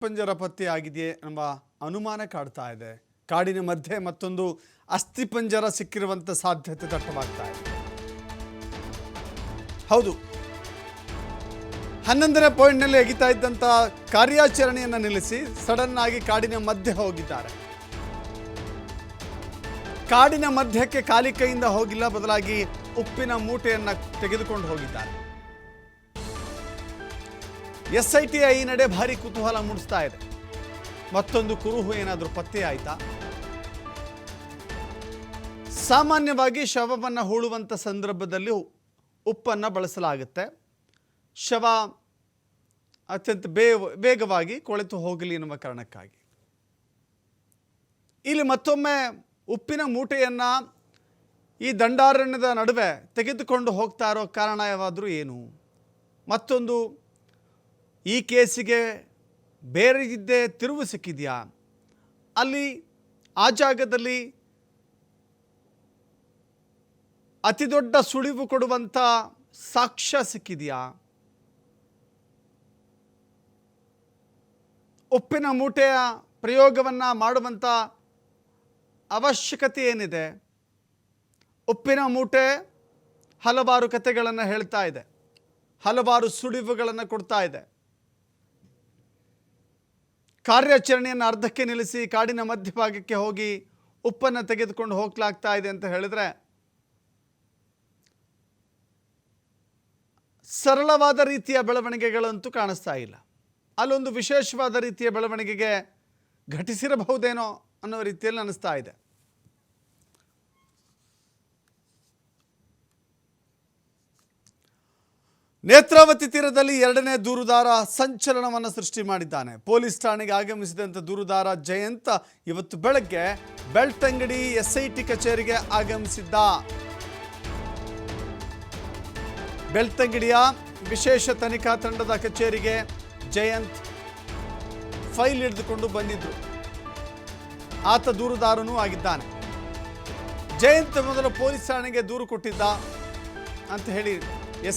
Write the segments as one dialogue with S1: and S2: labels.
S1: ಪಂಜರ ಪತ್ತೆಯಾಗಿದೆಯೇ ಎಂಬ ಅನುಮಾನ ಕಾಡ್ತಾ ಇದೆ. ಕಾಡಿನ ಮಧ್ಯೆ ಮತ್ತೊಂದು ಅಸ್ಥಿಪಂಜರ ಸಿಕ್ಕಿರುವಂತ ಸಾಧ್ಯತೆ ದಟ್ಟವಾಗ್ತಾ ಇದೆ. ಹೌದು, 11ನೇ ಪಾಯಿಂಟ್ನಲ್ಲಿ ಎಗಿತಾ ಇದ್ದಂಥ ಕಾರ್ಯಾಚರಣೆಯನ್ನು ನಿಲ್ಲಿಸಿ ಸಡನ್ ಆಗಿ ಕಾಡಿನ ಮಧ್ಯೆ ಹೋಗಿದ್ದಾರೆ. ಕಾಡಿನ ಮಧ್ಯಕ್ಕೆ ಖಾಲಿ ಕೈಯಿಂದ ಹೋಗಿಲ್ಲ, ಬದಲಾಗಿ ಉಪ್ಪಿನ ಮೂಟೆಯನ್ನು ತೆಗೆದುಕೊಂಡು ಹೋಗಿದ್ದಾರೆ. SITಯ ಈ ನಡೆ ಭಾರಿ ಕುತೂಹಲ ಮೂಡಿಸ್ತಾ ಇದೆ. ಮತ್ತೊಂದು ಕುರುಹು ಏನಾದರೂ ಪತ್ತೆ ಆಯ್ತಾ? ಸಾಮಾನ್ಯವಾಗಿ ಶವವನ್ನು ಹೂಳುವಂಥ ಸಂದರ್ಭದಲ್ಲಿ ಉಪ್ಪನ್ನು ಬಳಸಲಾಗುತ್ತೆ. ಶವ ಅತ್ಯಂತ ವೇಗವಾಗಿ ಕೊಳೆತು ಹೋಗಲಿ ಎನ್ನುವ ಕಾರಣಕ್ಕಾಗಿ. ಇಲ್ಲಿ ಮತ್ತೊಮ್ಮೆ ಉಪ್ಪಿನ ಮೂಟೆಯನ್ನು ಈ ದಂಡಾರಣ್ಯದ ನಡುವೆ ತೆಗೆದುಕೊಂಡು ಹೋಗ್ತಾ ಇರೋ ಕಾರಣವಾದರೂ ಏನು? ಮತ್ತೊಂದು ಈ ಕೇಸಿಗೆ ಬೇರೆ ಇದ್ದೇ ತಿರುವು ಸಿಕ್ಕಿದೆಯಾ? ಅಲ್ಲಿ ಆ ಜಾಗದಲ್ಲಿ ಅತಿ ದೊಡ್ಡ ಸುಳಿವು ಕೊಡುವಂಥ ಸಾಕ್ಷ್ಯ ಸಿಕ್ಕಿದೆಯಾ? ಉಪ್ಪಿನ ಮೂಟೆಯ ಪ್ರಯೋಗವನ್ನು ಮಾಡುವಂಥ ಅವಶ್ಯಕತೆ ಏನಿದೆ? ಉಪ್ಪಿನ ಮೂಟೆ ಹಲವಾರು ಕಥೆಗಳನ್ನು ಹೇಳ್ತಾ ಇದೆ, ಹಲವಾರು ಸುಳಿವುಗಳನ್ನು ಕೊಡ್ತಾ ಇದೆ. ಕಾರ್ಯಾಚರಣೆಯನ್ನು ಅರ್ಧಕ್ಕೆ ನಿಲ್ಲಿಸಿ ಕಾಡಿನ ಮಧ್ಯಭಾಗಕ್ಕೆ ಹೋಗಿ ಉಪ್ಪನ್ನು ತೆಗೆದುಕೊಂಡು ಹೋಗ್ಲಾಗ್ತಾ ಇದೆ ಅಂತ ಹೇಳಿದ್ರೆ ಸರಳವಾದ ರೀತಿಯ ಬೆಳವಣಿಗೆಗಳಂತೂ ಕಾಣಿಸ್ತಾ ಇಲ್ಲ. ಅಲ್ಲೊಂದು ವಿಶೇಷವಾದ ರೀತಿಯ ಬೆಳವಣಿಗೆಗೆ ಘಟಿಸಿರಬಹುದೇನೋ ಅನ್ನೋ ರೀತಿಯಲ್ಲಿ ಅನಿಸ್ತಾ ಇದೆ. ನೇತ್ರಾವತಿ ತೀರದಲ್ಲಿ 2ನೇ ದೂರುದಾರ ಸಂಚಲನವನ್ನು ಸೃಷ್ಟಿ ಮಾಡಿದ್ದಾನೆ. ಪೊಲೀಸ್ ಠಾಣೆಗೆ ಆಗಮಿಸಿದಂಥ ದೂರುದಾರ ಜಯಂತ್ ಇವತ್ತು ಬೆಳಗ್ಗೆ ಬೆಳ್ತಂಗಡಿ SIT ಕಚೇರಿಗೆ ಆಗಮಿಸಿದ್ದ. ಬೆಳ್ತಂಗಡಿಯ ವಿಶೇಷ ತನಿಖಾ ತಂಡದ ಕಚೇರಿಗೆ ಜಯಂತ್ ಫೈಲ್ ಹಿಡಿದುಕೊಂಡು ಬಂದಿದ್ರು. ಆತ ದೂರುದಾರನೂ ಆಗಿದ್ದಾನೆ. ಜಯಂತ್ ಮೊದಲು ಪೊಲೀಸ್ ಠಾಣೆಗೆ ದೂರು ಕೊಟ್ಟಿದ್ದ ಅಂತ ಹೇಳಿ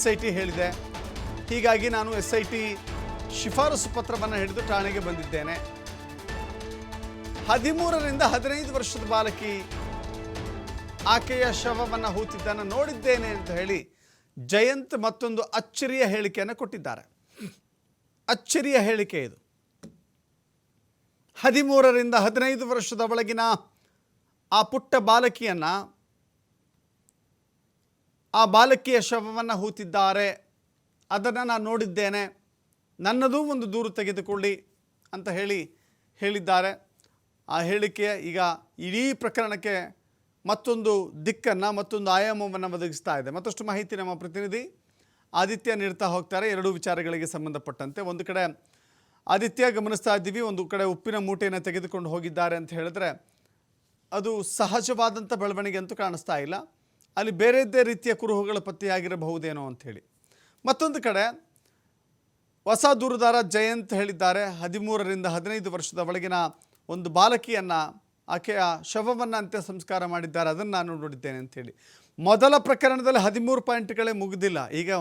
S1: SIT ಹೇಳಿದೆ. ಹೀಗಾಗಿ ನಾನು SIT ಶಿಫಾರಸು ಪತ್ರವನ್ನು ಹಿಡಿದು ಠಾಣೆಗೆ ಬಂದಿದ್ದೇನೆ. 13ರಿಂದ 15 ವರ್ಷದ ಬಾಲಕಿ ಆಕೆಯ ಶವವನ್ನು ಹೂತಿದ್ದನ್ನು ನೋಡಿದ್ದೇನೆ ಅಂತ ಹೇಳಿ ಜಯಂತ್ ಮತ್ತೊಂದು ಅಚ್ಚರಿಯ ಹೇಳಿಕೆಯನ್ನು ಕೊಟ್ಟಿದ್ದಾರೆ. ಅಚ್ಚರಿಯ ಹೇಳಿಕೆ ಇದು. 13ರಿಂದ 15 ವರ್ಷದ ಒಳಗಿನ ಆ ಪುಟ್ಟ ಬಾಲಕಿಯನ್ನು, ಆ ಬಾಲಕಿಯ ಶವವನ್ನು ಹೂತಿದ್ದಾರೆ, ಅದನ್ನು ನಾನು ನೋಡಿದ್ದೇನೆ, ನನ್ನದೂ ಒಂದು ದೂರು ತೆಗೆದುಕೊಳ್ಳಿ ಅಂತ ಹೇಳಿದ್ದಾರೆ. ಆ ಹೇಳಿಕೆ ಈಗ ಇಡೀ ಪ್ರಕರಣಕ್ಕೆ ಮತ್ತೊಂದು ದಿಕ್ಕನ್ನು, ಮತ್ತೊಂದು ಆಯಾಮವನ್ನು ಒದಗಿಸ್ತಾ ಇದೆ. ಮತ್ತಷ್ಟು ಮಾಹಿತಿ ನಮ್ಮ ಪ್ರತಿನಿಧಿ ಆದಿತ್ಯ ನೀಡ್ತಾ ಹೋಗ್ತಾರೆ ಎರಡೂ ವಿಚಾರಗಳಿಗೆ ಸಂಬಂಧಪಟ್ಟಂತೆ. ಒಂದು ಕಡೆ ಆದಿತ್ಯ ಗಮನಿಸ್ತಾ ಇದ್ದೀವಿ, ಒಂದು ಕಡೆ ಉಪ್ಪಿನ ಮೂಟೆಯನ್ನು ತೆಗೆದುಕೊಂಡು ಹೋಗಿದ್ದಾರೆ ಅಂತ ಹೇಳಿದ್ರೆ ಅದು ಸಹಜವಾದಂಥ ಬೆಳವಣಿಗೆ ಅಂತೂ ಕಾಣಿಸ್ತಾ ಇಲ್ಲ. ಅಲ್ಲಿ ಬೇರೆದ್ದೇ ರೀತಿಯ ಕುರುಹುಗಳು ಪತ್ತೆಯಾಗಿರಬಹುದೇನೋ ಅಂಥೇಳಿ. ಮತ್ತೊಂದು ಕಡೆ ಹೊಸ ದೂರುದಾರ ಜಯಂತ್ ಹೇಳಿದ್ದಾರೆ, 13ರಿಂದ 15 ವರ್ಷದ ಒಳಗಿನ ಒಂದು ಬಾಲಕಿಯನ್ನು, ಆಕೆಯ ಶವವನ್ನು ಅಂತ್ಯ ಸಂಸ್ಕಾರ ಮಾಡಿದ್ದಾರೆ, ಅದನ್ನು ನಾನು ನೋಡಿದ್ದೇನೆ ಅಂಥೇಳಿ. ಮೊದಲ ಪ್ರಕರಣದಲ್ಲಿ 13 ಪಾಯಿಂಟ್ಗಳೇ ಮುಗಿದಿಲ್ಲ. ಈಗ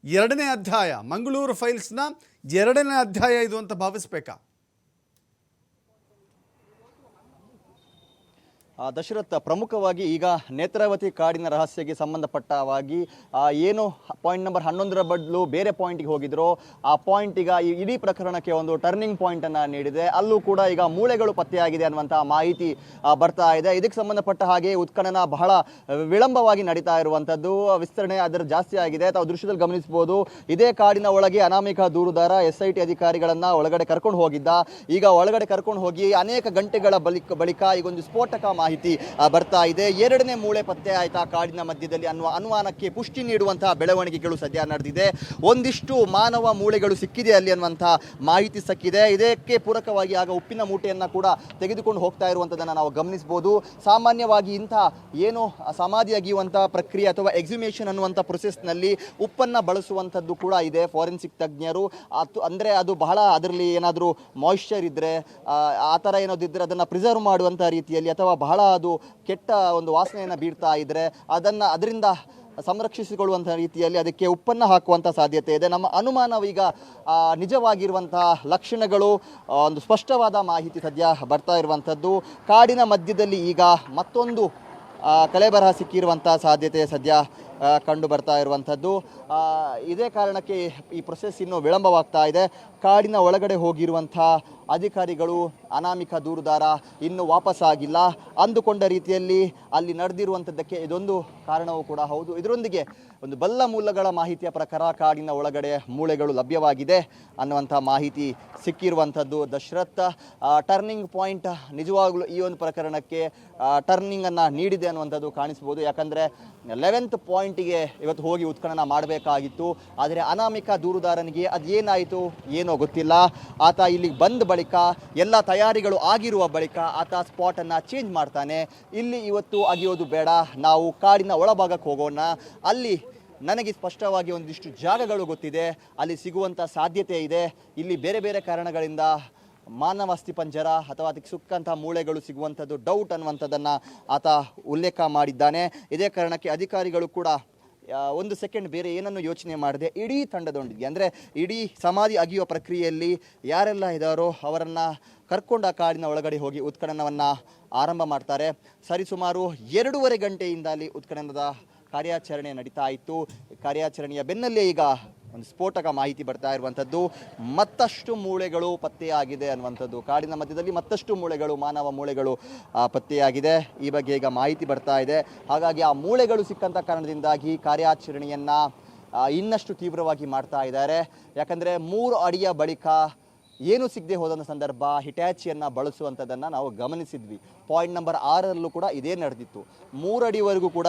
S1: 2ನೇ ಅಧ್ಯಾಯ, ಮಂಗಳೂರು ಫೈಲ್ಸ್ನ 2ನೇ ಅಧ್ಯಾಯ ಇದು ಅಂತ ಭಾವಿಸ್ಬೇಕಾ?
S2: ದಶರಥ್, ಪ್ರಮುಖವಾಗಿ ಈಗ ನೇತ್ರಾವತಿ ಕಾಡಿನ ರಹಸ್ಯಕ್ಕೆ ಸಂಬಂಧಪಟ್ಟವಾಗಿ ಏನು ಪಾಯಿಂಟ್ ನಂಬರ್ 11ರ ಬದಲು ಬೇರೆ ಪಾಯಿಂಟಿಗೆ ಹೋಗಿದ್ರು, ಆ ಪಾಯಿಂಟ್ ಈಗ ಈ ಇಡೀ ಪ್ರಕರಣಕ್ಕೆ ಒಂದು ಟರ್ನಿಂಗ್ ಪಾಯಿಂಟನ್ನು ನೀಡಿದೆ. ಅಲ್ಲೂ ಕೂಡ ಈಗ ಮೂಳೆಗಳು ಪತ್ತೆಯಾಗಿದೆ ಅನ್ನುವಂಥ ಮಾಹಿತಿ ಬರ್ತಾ ಇದೆ. ಇದಕ್ಕೆ ಸಂಬಂಧಪಟ್ಟ ಹಾಗೆ ಉತ್ಖನನ ಬಹಳ ವಿಳಂಬವಾಗಿ ನಡೀತಾ ಇರುವಂಥದ್ದು, ವಿಸ್ತರಣೆ ಅದರ ಜಾಸ್ತಿ ಆಗಿದೆ. ತಾವು ದೃಶ್ಯದಲ್ಲಿ ಗಮನಿಸಬಹುದು, ಇದೇ ಕಾಡಿನ ಒಳಗೆ ಅನಾಮಿಕ ದೂರುದಾರ SIT ಅಧಿಕಾರಿಗಳನ್ನು ಒಳಗಡೆ ಕರ್ಕೊಂಡು ಹೋಗಿದ್ದ. ಈಗ ಒಳಗಡೆ ಕರ್ಕೊಂಡು ಹೋಗಿ ಅನೇಕ ಗಂಟೆಗಳ ಬಳಿಕ ಈಗೊಂದು ಸ್ಫೋಟಕ ಮಾಹಿತಿ ಬರ್ತಾ ಇದೆ. 2ನೇ ಮೂಳೆ ಪತ್ತೆ ಆಯ್ತಾ ಕಾಡಿನ ಮಧ್ಯದಲ್ಲಿ ಅನ್ನುವ ಅನುಮಾನಕ್ಕೆ ಪುಷ್ಟಿ ನೀಡುವಂತಹ ಬೆಳವಣಿಗೆಗಳು ಸದ್ಯ ನಡೆದಿದೆ. ಒಂದಿಷ್ಟು ಮಾನವ ಮೂಳೆಗಳು ಸಿಕ್ಕಿದೆ ಅಲ್ಲಿ ಅನ್ನುವಂತಹ ಮಾಹಿತಿ ಸಿಕ್ಕಿದೆ. ಇದಕ್ಕೆ ಪೂರಕವಾಗಿ ಆಗ ಉಪ್ಪಿನ ಮೂಟೆಯನ್ನು ಕೂಡ ತೆಗೆದುಕೊಂಡು ಹೋಗ್ತಾ ಇರುವಂಥದ್ದನ್ನು ನಾವು ಗಮನಿಸಬಹುದು. ಸಾಮಾನ್ಯವಾಗಿ ಇಂಥ ಏನು ಸಮಾಧಿ ಅಗಿಯುವಂತಹ ಪ್ರಕ್ರಿಯೆ ಅಥವಾ ಎಕ್ಸಿಮೇಷನ್ ಅನ್ನುವಂಥ ಪ್ರೊಸೆಸ್ನಲ್ಲಿ ಉಪ್ಪನ್ನು ಬಳಸುವಂಥದ್ದು ಕೂಡ ಇದೆ. ಫಾರೆನ್ಸಿಕ್ ತಜ್ಞರು ಅಂದರೆ ಅದು ಬಹಳ ಅದರಲ್ಲಿ ಏನಾದರೂ ಮಾಯಿಶ್ಚರ್ ಇದ್ದರೆ, ಆ ಥರ ಏನಾದಿದ್ದರೆ ಅದನ್ನು ಪ್ರಿಸರ್ವ್ ಮಾಡುವಂಥ ರೀತಿಯಲ್ಲಿ, ಅಥವಾ ಬಹಳ ಅದು ಕೆಟ್ಟ ಒಂದು ವಾಸನೆಯನ್ನು ಬೀರ್ತಾ ಇದ್ದರೆ ಅದರಿಂದ ಸಂರಕ್ಷಿಸಿಕೊಳ್ಳುವಂಥ ರೀತಿಯಲ್ಲಿ ಅದಕ್ಕೆ ಉಪ್ಪನ್ನು ಹಾಕುವಂಥ ಸಾಧ್ಯತೆ ಇದೆ. ನಮ್ಮ ಅನುಮಾನವೀಗ ನಿಜವಾಗಿರುವಂತಹ ಲಕ್ಷಣಗಳು ಒಂದು ಸ್ಪಷ್ಟವಾದ ಮಾಹಿತಿ ಸದ್ಯ ಬರ್ತಾ ಇರುವಂಥದ್ದು. ಕಾಡಿನ ಮಧ್ಯದಲ್ಲಿ ಈಗ ಮತ್ತೊಂದು ಕಳೆಬರಹ ಸಿಕ್ಕಿರುವಂಥ ಸಾಧ್ಯತೆ ಸದ್ಯ ಕಂಡು ಬರ್ತಾ ಇರುವಂಥದ್ದು. ಇದೇ ಕಾರಣಕ್ಕೆ ಈ ಪ್ರೊಸೆಸ್ ಇನ್ನೂ ವಿಳಂಬವಾಗ್ತಾ ಇದೆ. ಕಾಡಿನ ಒಳಗಡೆ ಹೋಗಿರುವಂಥ ಅಧಿಕಾರಿಗಳು, ಅನಾಮಿಕ ದೂರುದಾರ ಇನ್ನೂ ವಾಪಸ್ಸಾಗಿಲ್ಲ. ಅಂದುಕೊಂಡ ರೀತಿಯಲ್ಲಿ ಅಲ್ಲಿ ನಡೆದಿರುವಂಥದ್ದಕ್ಕೆ ಇದೊಂದು ಕಾರಣವೂ ಕೂಡ ಹೌದು. ಇದರೊಂದಿಗೆ ಒಂದು ಬಲ್ಲ ಮೂಲಗಳ ಮಾಹಿತಿಯ ಪ್ರಕಾರ ಕಾಡಿನ ಒಳಗಡೆ ಮೂಳೆಗಳು ಲಭ್ಯವಾಗಿದೆ ಅನ್ನುವಂಥ ಮಾಹಿತಿ ಸಿಕ್ಕಿರುವಂಥದ್ದು. ದಶರಥ್ ಟರ್ನಿಂಗ್ ಪಾಯಿಂಟ್ ನಿಜವಾಗ್ಲೂ ಈ ಒಂದು ಪ್ರಕರಣಕ್ಕೆ ಟರ್ನಿಂಗನ್ನು ನೀಡಿದೆ ಅನ್ನುವಂಥದ್ದು ಕಾಣಿಸ್ಬೋದು. ಯಾಕಂದರೆ 11th ಪಾಯಿಂಟಿಗೆ ಇವತ್ತು ಹೋಗಿ ಉತ್ಖನನ ಮಾಡಬೇಕಾಗಿತ್ತು. ಆದರೆ ಅನಾಮಿಕ ದೂರುದಾರನಿಗೆ ಅದೇನಾಯಿತು ಏನೋ ಗೊತ್ತಿಲ್ಲ. ಆತ ಇಲ್ಲಿಗೆ ಬಂದ ಬಳಿಕ ಎಲ್ಲ ತಯಾರಿಗಳು ಆಗಿರುವ ಬಳಿಕ ಆತ ಸ್ಪಾಟನ್ನು ಚೇಂಜ್ ಮಾಡ್ತಾನೆ. ಇಲ್ಲಿ ಇವತ್ತು ಅಗಿಯೋದು ಬೇಡ, ನಾವು ಕಾಡಿನ ಒಳಭಾಗಕ್ಕೆ ಹೋಗೋಣ, ಅಲ್ಲಿ ನನಗೆ ಸ್ಪಷ್ಟವಾಗಿ ಒಂದಿಷ್ಟು ಜಾಗಗಳು ಗೊತ್ತಿದೆ, ಅಲ್ಲಿ ಸಿಗುವಂಥ ಸಾಧ್ಯತೆ ಇದೆ, ಇಲ್ಲಿ ಬೇರೆ ಬೇರೆ ಕಾರಣಗಳಿಂದ ಮಾನವ ಅಸ್ಥಿಪಂಜರ ಅಥವಾ ಅದಕ್ಕೆ ಸುಕ್ಕಂಥ ಮೂಳೆಗಳು ಸಿಗುವಂಥದ್ದು ಡೌಟ್ ಅನ್ನುವಂಥದ್ದನ್ನು ಆತ ಉಲ್ಲೇಖ ಮಾಡಿದ್ದಾನೆ. ಇದೇ ಕಾರಣಕ್ಕೆ ಅಧಿಕಾರಿಗಳು ಕೂಡ ಒಂದು ಸೆಕೆಂಡ್ ಬೇರೆ ಏನನ್ನು ಯೋಚನೆ ಮಾಡದೆ ಇಡೀ ತಂಡದೊಂದಿಗೆ, ಅಂದರೆ ಇಡೀ ಸಮಾಧಿ ಅಗಿಯುವ ಪ್ರಕ್ರಿಯೆಯಲ್ಲಿ ಯಾರೆಲ್ಲ ಇದ್ದಾರೋ ಅವರನ್ನು ಕರ್ಕೊಂಡು ಆ ಕಾಡಿನ ಒಳಗಡೆ ಹೋಗಿ ಉತ್ಖನನವನ್ನು ಆರಂಭ ಮಾಡ್ತಾರೆ. ಸರಿಸುಮಾರು 2.5 ಗಂಟೆಯಿಂದ ಅಲ್ಲಿ ಉತ್ಖನನದ ಕಾರ್ಯಾಚರಣೆ ನಡೀತಾ ಇತ್ತು. ಕಾರ್ಯಾಚರಣೆಯ ಬೆನ್ನಲ್ಲೇ ಈಗ ಒಂದು ಸ್ಫೋಟಕ ಮಾಹಿತಿ ಬರ್ತಾ ಇರುವಂಥದ್ದು. ಮತ್ತಷ್ಟು ಮೂಳೆಗಳು ಪತ್ತೆಯಾಗಿದೆ ಅನ್ನುವಂಥದ್ದು. ಕಾಡಿನ ಮಧ್ಯದಲ್ಲಿ ಮತ್ತಷ್ಟು ಮೂಳೆಗಳು, ಮಾನವ ಮೂಳೆಗಳು ಪತ್ತೆಯಾಗಿದೆ. ಈ ಬಗ್ಗೆ ಈಗ ಮಾಹಿತಿ ಬರ್ತಾ ಇದೆ. ಹಾಗಾಗಿ ಆ ಮೂಳೆಗಳು ಸಿಕ್ಕಂಥ ಕಾರಣದಿಂದಾಗಿ ಕಾರ್ಯಾಚರಣೆಯನ್ನು ಇನ್ನಷ್ಟು ತೀವ್ರವಾಗಿ ಮಾಡ್ತಾ ಇದ್ದಾರೆ. ಯಾಕಂದರೆ 3 ಅಡಿಯ ಬಳಿಕ ಏನು ಸಿಗದೆ ಹೋದಂಥ ಸಂದರ್ಭ ಹಿಟ್ಯಾಚಿಯನ್ನು ಬಳಸುವಂಥದ್ದನ್ನು ನಾವು ಗಮನಿಸಿದ್ವಿ. ಪಾಯಿಂಟ್ ನಂಬರ್ 6ರಲ್ಲೂ ಕೂಡ ಇದೇ ನಡೆದಿತ್ತು. 3 ಅಡಿವರೆಗೂ ಕೂಡ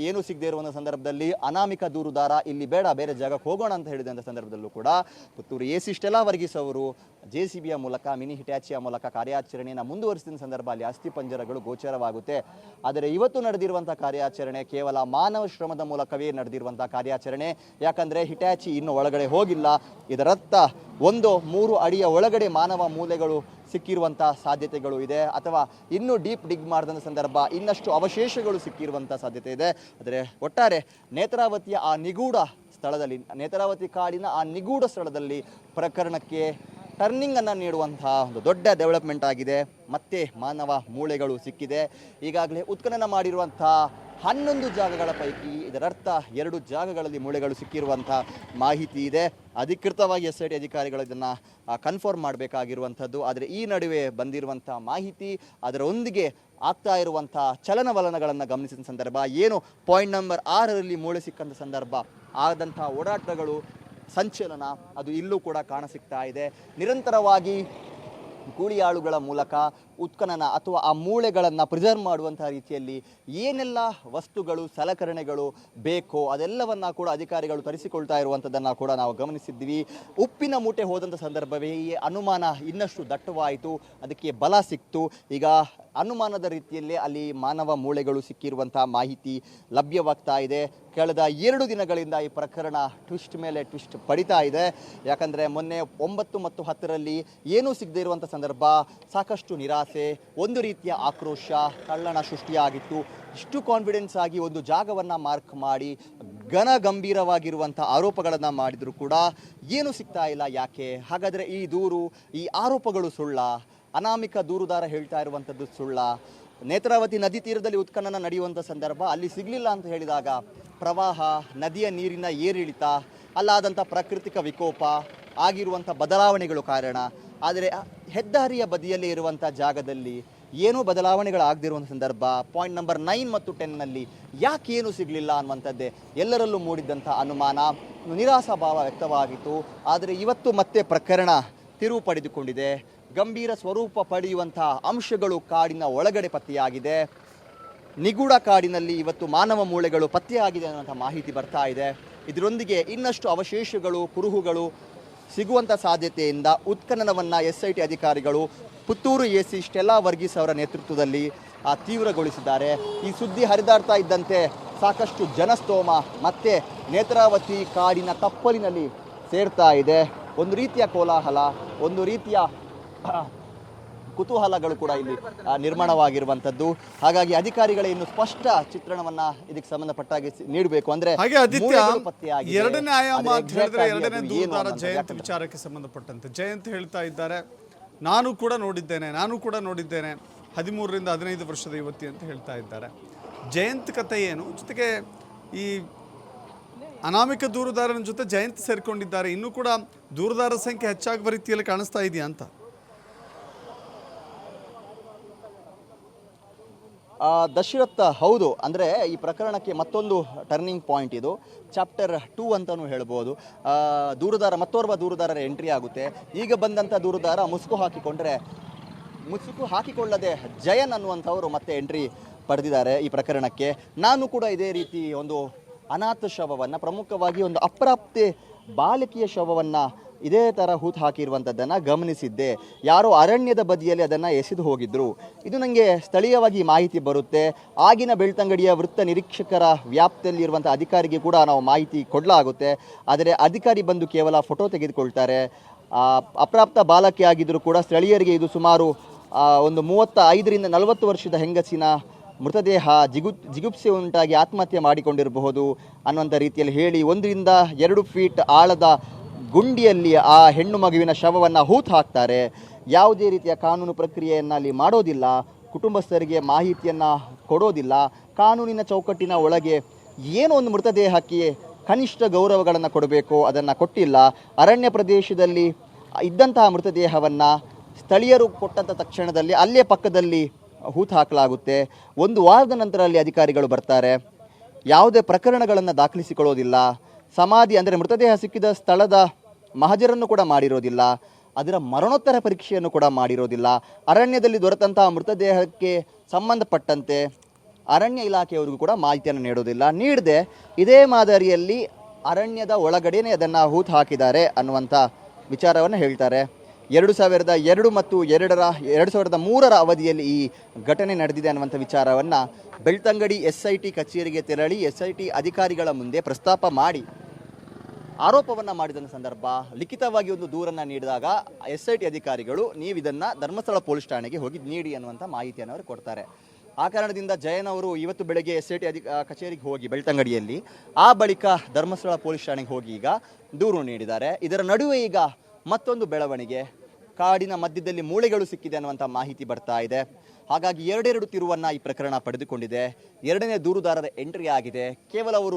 S2: ಏನು ಸಿಗದೆ ಇರುವಂಥ ಸಂದರ್ಭದಲ್ಲಿ ಅನಾಮಿಕ ದೂರುದಾರ ಇಲ್ಲಿ ಬೇಡ, ಬೇರೆ ಜಾಗಕ್ಕೆ ಹೋಗೋಣ ಅಂತ ಹೇಳಿದಂಥ ಸಂದರ್ಭದಲ್ಲೂ ಕೂಡ ಪುತ್ತೂರು ಎ.ಸಿ. ಸ್ಟೆಲ್ಲಾ ವರ್ಗೀಸ್ ಅವರು JCBಯ ಮೂಲಕ, ಮಿನಿ ಹಿಟ್ಯಾಚಿಯ ಮೂಲಕ ಕಾರ್ಯಾಚರಣೆಯನ್ನು ಮುಂದುವರಿಸಿದ ಸಂದರ್ಭ ಅಲ್ಲಿ ಅಸ್ಥಿಪಂಜರಗಳು ಗೋಚರವಾಗುತ್ತೆ. ಆದರೆ ಇವತ್ತು ನಡೆದಿರುವಂಥ ಕಾರ್ಯಾಚರಣೆ ಕೇವಲ ಮಾನವ ಶ್ರಮದ ಮೂಲಕವೇ ನಡೆದಿರುವಂಥ ಕಾರ್ಯಾಚರಣೆ. ಯಾಕಂದರೆ ಹಿಟ್ಯಾಚಿ ಇನ್ನೂ ಒಳಗಡೆ ಹೋಗಿಲ್ಲ. ಇದರರ್ಥ 3 ಅಡಿಯ ಒಳಗಡೆ ಮಾನವ ಮೂಲೆಗಳು ಸಿಕ್ಕಿರುವಂಥ ಸಾಧ್ಯತೆಗಳು ಇದೆ, ಅಥವಾ ಇನ್ನೂ ಡೀಪ್ ಡಿಗ್ ಮಾಡಿದಂಥ ಸಂದರ್ಭ ಇನ್ನಷ್ಟು ಅವಶೇಷಗಳು ಸಿಕ್ಕಿರುವಂಥ ಸಾಧ್ಯತೆ ಇದೆ. ಆದರೆ ಒಟ್ಟಾರೆ ನೇತ್ರಾವತಿಯ ಆ ನಿಗೂಢ ಸ್ಥಳದಲ್ಲಿ, ನೇತ್ರಾವತಿ ಕಾಡಿನ ಆ ನಿಗೂಢ ಸ್ಥಳದಲ್ಲಿ ಪ್ರಕರಣಕ್ಕೆ ಟರ್ನಿಂಗನ್ನು ನೀಡುವಂತಹ ಒಂದು ದೊಡ್ಡ ಡೆವಲಪ್ಮೆಂಟ್ ಆಗಿದೆ. ಮತ್ತೆ ಮಾನವ ಮೂಳೆಗಳು ಸಿಕ್ಕಿದೆ. ಈಗಾಗಲೇ ಉತ್ಖನನ ಮಾಡಿರುವಂಥ 11 ಜಾಗಗಳ ಪೈಕಿ ಇದರರ್ಥ 2 ಜಾಗಗಳಲ್ಲಿ ಮೂಳೆಗಳು ಸಿಕ್ಕಿರುವಂಥ ಮಾಹಿತಿ ಇದೆ. ಅಧಿಕೃತವಾಗಿ SIT ಅಧಿಕಾರಿಗಳು ಇದನ್ನು ಕನ್ಫರ್ಮ್ ಮಾಡಬೇಕಾಗಿರುವಂಥದ್ದು. ಆದರೆ ಈ ನಡುವೆ ಬಂದಿರುವಂಥ ಮಾಹಿತಿ, ಅದರೊಂದಿಗೆ ಆಗ್ತಾ ಇರುವಂಥ ಚಲನವಲನಗಳನ್ನು ಗಮನಿಸಿದ ಸಂದರ್ಭ, ಏನು ಪಾಯಿಂಟ್ ನಂಬರ್ 6ರಲ್ಲಿ ಮೂಳೆ ಸಿಕ್ಕಂಥ ಸಂದರ್ಭ ಆದಂಥ ಓಡಾಟಗಳು, ಸಂಚಲನ ಅದು ಇಲ್ಲೂ ಕೂಡ ಕಾಣಸಿಗ್ತಾ ಇದೆ. ನಿರಂತರವಾಗಿ ಕೂಲಿಯಾಳುಗಳ ಮೂಲಕ ಉತ್ಖನನ ಅಥವಾ ಆ ಮೂಳೆಗಳನ್ನು ಪ್ರಿಸರ್ವ್ ಮಾಡುವಂಥ ರೀತಿಯಲ್ಲಿ ಏನೆಲ್ಲ ವಸ್ತುಗಳು, ಸಲಕರಣೆಗಳು ಬೇಕೋ ಅದೆಲ್ಲವನ್ನು ಕೂಡ ಅಧಿಕಾರಿಗಳು ತರಿಸಿಕೊಳ್ತಾ ಇರುವಂಥದ್ದನ್ನು ಕೂಡ ನಾವು ಗಮನಿಸಿದ್ವಿ. ಉಪ್ಪಿನ ಮೂಟೆ ಹೋದಂಥ ಸಂದರ್ಭವೇ ಈ ಅನುಮಾನ ಇನ್ನಷ್ಟು ದಟ್ಟವಾಯಿತು, ಅದಕ್ಕೆ ಬಲ ಸಿಕ್ತು. ಈಗ ಅನುಮಾನದ ರೀತಿಯಲ್ಲೇ ಅಲ್ಲಿ ಮಾನವ ಮೂಳೆಗಳು ಸಿಕ್ಕಿರುವಂಥ ಮಾಹಿತಿ ಲಭ್ಯವಾಗ್ತಾ ಇದೆ. ಕಳೆದ 2 ದಿನಗಳಿಂದ ಈ ಪ್ರಕರಣ ಟ್ವಿಸ್ಟ್ ಮೇಲೆ ಟ್ವಿಸ್ಟ್ ಪಡಿತಾ ಇದೆ. ಯಾಕಂದರೆ ಮೊನ್ನೆ 9 ಮತ್ತು 10ರಲ್ಲಿ ಏನೂ ಸಿಗದೇ ಇರುವಂಥ ಸಂದರ್ಭ ಸಾಕಷ್ಟು ನಿರಾಸೆ, ಒಂದು ರೀತಿಯ ಆಕ್ರೋಶ, ತಲ್ಲಣ ಸೃಷ್ಟಿಯಾಗಿತ್ತು. ಇಷ್ಟು ಕಾನ್ಫಿಡೆನ್ಸ್ ಆಗಿ ಒಂದು ಜಾಗವನ್ನು ಮಾರ್ಕ್ ಮಾಡಿ ಘನ ಗಂಭೀರವಾಗಿರುವಂಥ ಆರೋಪಗಳನ್ನು ಮಾಡಿದರೂ ಕೂಡ ಏನೂ ಸಿಗ್ತಾ ಇಲ್ಲ. ಯಾಕೆ ಹಾಗಾದರೆ ಈ ದೂರು, ಈ ಆರೋಪಗಳು ಸುಳ್ಳ? ಅನಾಮಿಕ ದೂರುದಾರ ಹೇಳ್ತಾ ಇರುವಂಥದ್ದು ಸುಳ್ಳ? ನೇತ್ರಾವತಿ ನದಿ ತೀರದಲ್ಲಿ ಉತ್ಖನನ ನಡೆಯುವಂಥ ಸಂದರ್ಭ ಅಲ್ಲಿ ಸಿಗಲಿಲ್ಲ ಅಂತ ಹೇಳಿದಾಗ ಪ್ರವಾಹ, ನದಿಯ ನೀರಿನ ಏರಿಳಿತ, ಅಲ್ಲಾದಂಥ ಪ್ರಾಕೃತಿಕ ವಿಕೋಪ, ಆಗಿರುವಂಥ ಬದಲಾವಣೆಗಳು ಕಾರಣ. ಆದರೆ ಹೆದ್ದಾರಿಯ ಬದಿಯಲ್ಲಿ ಇರುವಂಥ ಜಾಗದಲ್ಲಿ ಏನೂ ಬದಲಾವಣೆಗಳಾಗದಿರುವಂಥ ಸಂದರ್ಭ ಪಾಯಿಂಟ್ ನಂಬರ್ 9 ಮತ್ತು 10ನಲ್ಲಿ ಯಾಕೇನು ಸಿಗಲಿಲ್ಲ ಅನ್ನುವಂಥದ್ದೇ ಎಲ್ಲರಲ್ಲೂ ಮೂಡಿದ್ದಂಥ ಅನುಮಾನ, ನಿರಾಶಾಭಾವ ವ್ಯಕ್ತವಾಗಿತ್ತು. ಆದರೆ ಇವತ್ತು ಮತ್ತೆ ಪ್ರಕರಣ ತಿರುವು ಪಡೆದುಕೊಂಡಿದೆ. ಗಂಭೀರ ಸ್ವರೂಪ ಪಡೆಯುವಂಥ ಅಂಶಗಳು ಕಾಡಿನ ಒಳಗಡೆ ಪತ್ತೆಯಾಗಿದೆ. ನಿಗೂಢ ಕಾಡಿನಲ್ಲಿ ಇವತ್ತು ಮಾನವ ಮೂಳೆಗಳು ಪತ್ತೆಯಾಗಿದೆ ಅನ್ನುವಂಥ ಮಾಹಿತಿ ಬರ್ತಾ ಇದೆ. ಇದರೊಂದಿಗೆ ಇನ್ನಷ್ಟು ಅವಶೇಷಗಳು, ಕುರುಹುಗಳು ಸಿಗುವಂಥ ಸಾಧ್ಯತೆಯಿಂದ ಉತ್ಖನನವನ್ನು SIT ಅಧಿಕಾರಿಗಳು ಪುತ್ತೂರು ಎ.ಸಿ. ಸ್ಟೆಲ್ಲಾ ವರ್ಗೀಸ್ ಅವರ ನೇತೃತ್ವದಲ್ಲಿ ತೀವ್ರಗೊಳಿಸಿದ್ದಾರೆ. ಈ ಸುದ್ದಿ ಹರಿದಾಡ್ತಾ ಇದ್ದಂತೆ ಸಾಕಷ್ಟು ಜನಸ್ತೋಮ ಮತ್ತೆ ನೇತ್ರಾವತಿ ಕಾಡಿನ ತಪ್ಪಲಿನಲ್ಲಿ ಸೇರ್ತಾ ಇದೆ. ಒಂದು ರೀತಿಯ ಕೋಲಾಹಲ, ಒಂದು ರೀತಿಯ ಕುತೂಹಲಗಳು ಕೂಡ ಇಲ್ಲಿ ನಿರ್ಮಾಣವಾಗಿರುವಂಥದ್ದು. ಹಾಗಾಗಿ ಅಧಿಕಾರಿಗಳೇ ಇನ್ನು ಸ್ಪಷ್ಟ ಚಿತ್ರಣವನ್ನ ಇದಕ್ಕೆ ಸಂಬಂಧಪಟ್ಟಾಗಿ ನೀಡಬೇಕು. ಅಂದ್ರೆ
S1: ಹಾಗೆ ಆದಿತ್ಯ,
S2: ಮೂಳೆಗಳು ಪತ್ತೆಯಾಗಿದೆ.
S1: ಎರಡನೇ ಆಯಾಮ
S2: ಆದ್ರೆ
S1: ಅಂತ ಹೇಳಿದ್ರೆ
S2: exact ಆಗಿ
S1: ಎರಡನೇ
S2: ಅದು ಏನು
S1: ದೂರುದಾರ
S2: ಅನ್ನೋದು
S1: ಜಯಂತ್
S2: ಯಾಕಂದ್ರೆ
S1: ವಿಚಾರಕ್ಕೆ ಸಂಬಂಧಪಟ್ಟಂತೆ ಜಯಂತ್ ಹೇಳ್ತಾ ಇದ್ದಾರೆ, ನಾನು ಕೂಡ ನೋಡಿದ್ದೇನೆ 13ರಿಂದ 15 ವರ್ಷದ ಯುವತಿ ಅಂತ ಹೇಳ್ತಾ ಇದ್ದಾರೆ. ಜಯಂತ್ ಕಥೆ ಏನು, ಜೊತೆಗೆ ಈ ಅನಾಮಿಕ ದೂರುದಾರನ ಜೊತೆ ಜಯಂತ್ ಸೇರ್ಕೊಂಡಿದ್ದಾರೆ, ಇನ್ನೂ ಕೂಡ ದೂರುದಾರರ ಸಂಖ್ಯೆ ಹೆಚ್ಚಾಗುವ ರೀತಿಯಲ್ಲಿ ಕಾಣಿಸ್ತಾ ಇದೆಯಾ ಅಂತ?
S2: ದಶರಥ್, ಹೌದು. ಅಂದರೆ ಈ ಪ್ರಕರಣಕ್ಕೆ ಮತ್ತೊಂದು ಟರ್ನಿಂಗ್ ಪಾಯಿಂಟ್ ಇದು, ಚಾಪ್ಟರ್ 2 ಅಂತಲೂ ಹೇಳ್ಬೋದು. ಮತ್ತೋರ್ವ ದೂರುದಾರರ ಎಂಟ್ರಿ ಆಗುತ್ತೆ. ಈಗ ಬಂದಂಥ ದೂರುದಾರ ಮುಸುಕು ಹಾಕಿಕೊಳ್ಳದೆ ಜಯನ್ ಅನ್ನುವಂಥವರು ಮತ್ತೆ ಎಂಟ್ರಿ ಪಡೆದಿದ್ದಾರೆ ಈ ಪ್ರಕರಣಕ್ಕೆ. ನಾನು ಕೂಡ ಇದೇ ರೀತಿ ಒಂದು ಅನಾಥ ಶವವನ್ನು, ಪ್ರಮುಖವಾಗಿ ಒಂದು ಅಪ್ರಾಪ್ತೆ ಬಾಲಕಿಯ ಶವವನ್ನು ಇದೇ ಥರ ಹೂತು ಹಾಕಿರುವಂಥದ್ದನ್ನು ಗಮನಿಸಿದ್ದೆ. ಯಾರೋ ಅರಣ್ಯದ ಬದಿಯಲ್ಲಿ ಅದನ್ನು ಎಸೆದು ಹೋಗಿದ್ದರು. ಇದು ನನಗೆ ಸ್ಥಳೀಯವಾಗಿ ಮಾಹಿತಿ ಬರುತ್ತೆ. ಆಗಿನ ಬೆಳ್ತಂಗಡಿಯ ವೃತ್ತ ನಿರೀಕ್ಷಕರ ವ್ಯಾಪ್ತಿಯಲ್ಲಿರುವಂಥ ಅಧಿಕಾರಿಗೆ ಕೂಡ ನಾವು ಮಾಹಿತಿ ಕೊಡಲಾಗುತ್ತೆ. ಆದರೆ ಅಧಿಕಾರಿ ಬಂದು ಕೇವಲ ಫೋಟೋ ತೆಗೆದುಕೊಳ್ತಾರೆ. ಅಪ್ರಾಪ್ತ ಬಾಲಕಿ ಆಗಿದ್ದರೂ ಕೂಡ ಸ್ಥಳೀಯರಿಗೆ ಇದು ಸುಮಾರು ಒಂದು 35ರಿಂದ 40 ವರ್ಷದ ಹೆಂಗಸಿನ ಮೃತದೇಹ, ಜಿಗುಪ್ಸೆ ಉಂಟಾಗಿ ಆತ್ಮಹತ್ಯೆ ಮಾಡಿಕೊಂಡಿರಬಹುದು ಅನ್ನುವಂಥ ರೀತಿಯಲ್ಲಿ ಹೇಳಿ 1ರಿಂದ 2 ಫೀಟ್ ಆಳದ ಗುಂಡಿಯಲ್ಲಿ ಆ ಹೆಣ್ಣು ಮಗುವಿನ ಶವವನ್ನು ಹೂತು ಹಾಕ್ತಾರೆ. ಯಾವುದೇ ರೀತಿಯ ಕಾನೂನು ಪ್ರಕ್ರಿಯೆಯನ್ನು ಅಲ್ಲಿ ಮಾಡೋದಿಲ್ಲ, ಕುಟುಂಬಸ್ಥರಿಗೆ ಮಾಹಿತಿಯನ್ನು ಕೊಡೋದಿಲ್ಲ. ಕಾನೂನಿನ ಚೌಕಟ್ಟಿನ ಒಳಗೆ ಏನೋ ಒಂದು ಮೃತದೇಹಕ್ಕೆ ಕನಿಷ್ಠ ಗೌರವಗಳನ್ನು ಕೊಡಬೇಕು, ಅದನ್ನು ಕೊಟ್ಟಿಲ್ಲ. ಅರಣ್ಯ ಪ್ರದೇಶದಲ್ಲಿ ಇದ್ದಂತಹ ಮೃತದೇಹವನ್ನು ಸ್ಥಳೀಯರು ಕೊಟ್ಟಂಥ ತಕ್ಷಣದಲ್ಲಿ ಅಲ್ಲೇ ಪಕ್ಕದಲ್ಲಿ ಹೂತು ಹಾಕಲಾಗುತ್ತೆ. 1 ವಾರದ ನಂತರ ಅಲ್ಲಿ ಅಧಿಕಾರಿಗಳು ಬರ್ತಾರೆ. ಯಾವುದೇ ಪ್ರಕರಣಗಳನ್ನು ದಾಖಲಿಸಿಕೊಳ್ಳೋದಿಲ್ಲ. ಸಮಾಧಿ ಅಂದರೆ ಮೃತದೇಹ ಸಿಕ್ಕಿದ ಸ್ಥಳದ ಮಹಜರನ್ನು ಕೂಡ ಮಾಡಿರೋದಿಲ್ಲ. ಅದರ ಮರಣೋತ್ತರ ಪರೀಕ್ಷೆಯನ್ನು ಕೂಡ ಮಾಡಿರೋದಿಲ್ಲ. ಅರಣ್ಯದಲ್ಲಿ ದೊರೆತಂತಹ ಮೃತದೇಹಕ್ಕೆ ಸಂಬಂಧಪಟ್ಟಂತೆ ಅರಣ್ಯ ಇಲಾಖೆಯವರಿಗೂ ಕೂಡ ಮಾಹಿತಿಯನ್ನು ನೀಡದೆ ಇದೇ ಮಾದರಿಯಲ್ಲಿ ಅರಣ್ಯದ ಒಳಗಡೆನೇ ಅದನ್ನು ಹೂತು ಹಾಕಿದ್ದಾರೆ ಅನ್ನುವಂಥ ವಿಚಾರವನ್ನು ಹೇಳ್ತಾರೆ. 2002 ಮತ್ತು 2003ರ ಅವಧಿಯಲ್ಲಿ ಈ ಘಟನೆ ನಡೆದಿದೆ ಅನ್ನುವಂಥ ವಿಚಾರವನ್ನು ಬೆಳ್ತಂಗಡಿ SIT ಕಚೇರಿಗೆ ತೆರಳಿ SIT ಅಧಿಕಾರಿಗಳ ಮುಂದೆ ಪ್ರಸ್ತಾಪ ಮಾಡಿ ಆರೋಪವನ್ನು ಮಾಡಿದ ಸಂದರ್ಭ, ಲಿಖಿತವಾಗಿ ಒಂದು ದೂರನ್ನು ನೀಡಿದಾಗ SIT ಅಧಿಕಾರಿಗಳು ನೀವು ಇದನ್ನು ಧರ್ಮಸ್ಥಳ ಪೊಲೀಸ್ ಠಾಣೆಗೆ ಹೋಗಿ ನೀಡಿ ಅನ್ನುವಂಥ ಮಾಹಿತಿಯನ್ನು ಅವರು ಕೊಡ್ತಾರೆ. ಆ ಕಾರಣದಿಂದ ಜಯನ್ ಅವರು ಇವತ್ತು ಬೆಳಗ್ಗೆ SIT ಕಚೇರಿಗೆ ಹೋಗಿ ಬೆಳ್ತಂಗಡಿಯಲ್ಲಿ, ಆ ಬಳಿಕ ಧರ್ಮಸ್ಥಳ ಪೊಲೀಸ್ ಠಾಣೆಗೆ ಹೋಗಿ ಈಗ ದೂರು ನೀಡಿದ್ದಾರೆ. ಇದರ ನಡುವೆ ಈಗ ಮತ್ತೊಂದು ಬೆಳವಣಿಗೆ, ಕಾಡಿನ ಮಧ್ಯದಲ್ಲಿ ಮೂಳೆಗಳು ಸಿಕ್ಕಿದೆ ಅನ್ನುವಂಥ ಮಾಹಿತಿ ಬರ್ತಾ ಇದೆ. ಹಾಗಾಗಿ 2 ತಿರುವನ್ನು ಈ ಪ್ರಕರಣ ಪಡೆದುಕೊಂಡಿದೆ. 2ನೇ ದೂರುದಾರರ ಎಂಟ್ರಿ ಆಗಿದೆ. ಕೇವಲ ಅವರು